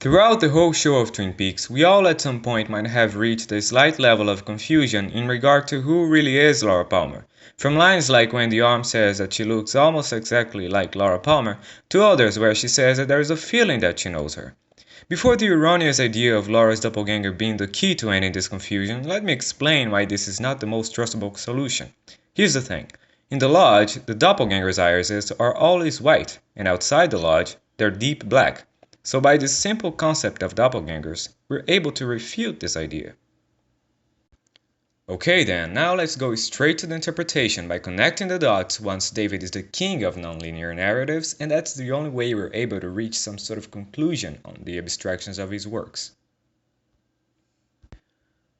Throughout the whole show of Twin Peaks, we all at some point might have reached a slight level of confusion in regard to who really is Laura Palmer. From lines like when the arm says that she looks almost exactly like Laura Palmer, to others where she says that there is a feeling that she knows her. Before the erroneous idea of Laura's doppelganger being the key to ending this confusion, let me explain why this is not the most trustable solution. Here's the thing. In the lodge, the doppelganger's irises are always white, and outside the lodge, they're deep black. So by this simple concept of doppelgangers, we're able to refute this idea. Okay then, now let's go straight to the interpretation by connecting the dots once David is the king of nonlinear narratives, and that's the only way we're able to reach some sort of conclusion on the abstractions of his works.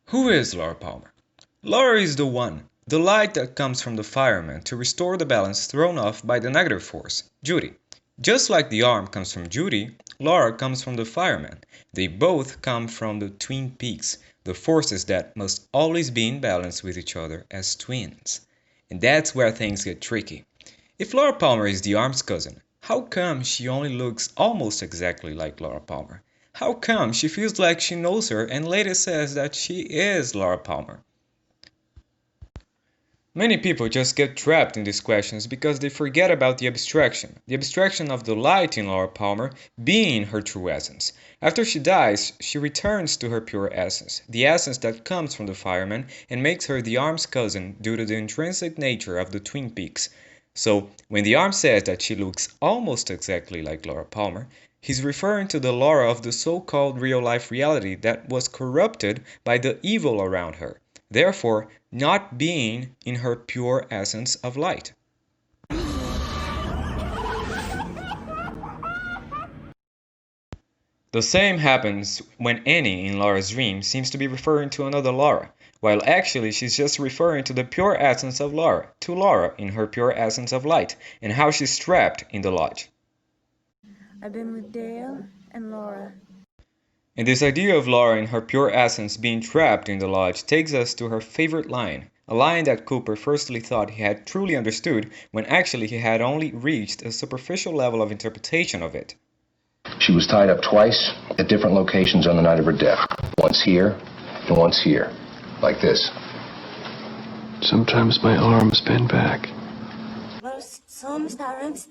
Who is Laura Palmer? Laura is the one, the light that comes from the fireman to restore the balance thrown off by the negative force, Judy. Just like the arm comes from Judy, Laura comes from the fireman. They both come from the Twin Peaks, the forces that must always be in balance with each other as twins. And that's where things get tricky. If Laura Palmer is the arm's cousin, how come she only looks almost exactly like Laura Palmer? How come she feels like she knows her and later says that she is Laura Palmer? Many people just get trapped in these questions because they forget about the abstraction of the light in Laura Palmer being her true essence. After she dies, she returns to her pure essence, the essence that comes from the fireman and makes her the arm's cousin due to the intrinsic nature of the Twin Peaks. So, when the arm says that she looks almost exactly like Laura Palmer, he's referring to the Laura of the so-called real-life reality that was corrupted by the evil around her, therefore not being in her pure essence of light. The same happens when Annie in Laura's dream seems to be referring to another Laura, while actually she's just referring to the pure essence of Laura, to Laura in her pure essence of light, and how she's trapped in the lodge. I've been with Dale and Laura. And this idea of Laura in her pure essence being trapped in the lodge takes us to her favorite line, a line that Cooper firstly thought he had truly understood when actually he had only reached a superficial level of interpretation of it. She was tied up twice at different locations on the night of her death. Once here and once here, like this. Sometimes my arms bend back. Sometimes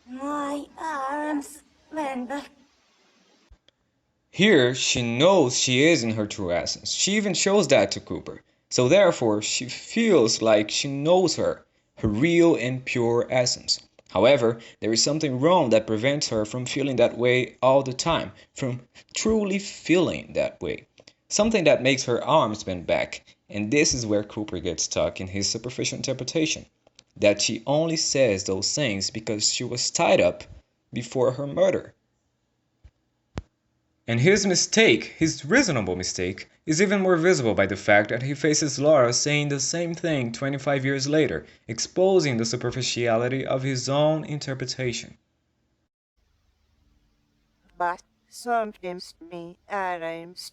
my arms bend back. Here, she knows she is in her true essence. She even shows that to Cooper. So therefore, she feels like she knows her real and pure essence. However, there is something wrong that prevents her from feeling that way all the time, from truly feeling that way. Something that makes her arms bend back. And this is where Cooper gets stuck in his superficial interpretation. That she only says those things because she was tied up before her murder. And his mistake, his reasonable mistake, is even more visible by the fact that he faces Laura saying the same thing 25 years later, exposing the superficiality of his own interpretation. But sometimes my arms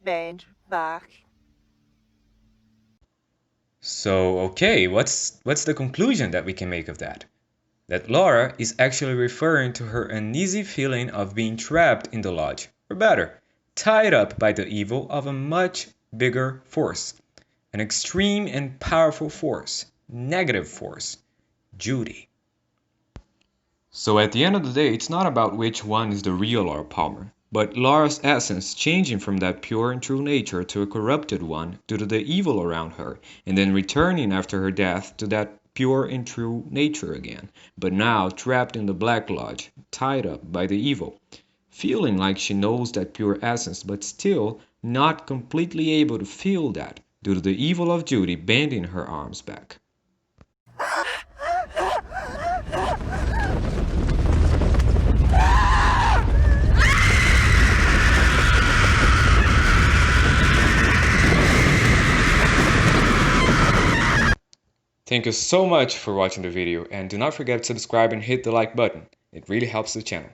bend back. So, okay, what's the conclusion that we can make of that? That Laura is actually referring to her uneasy feeling of being trapped in the lodge, or better, tied up by the evil of a much bigger force, an extreme and powerful force, negative force, Judy. So at the end of the day, it's not about which one is the real Laura Palmer, but Laura's essence changing from that pure and true nature to a corrupted one due to the evil around her, and then returning after her death to that pure and true nature again, but now trapped in the Black Lodge, tied up by the evil, feeling like she knows that pure essence, but still not completely able to feel that due to the evil of Judy bending her arms back. Thank you so much for watching the video, and do not forget to subscribe and hit the like button. It really helps the channel.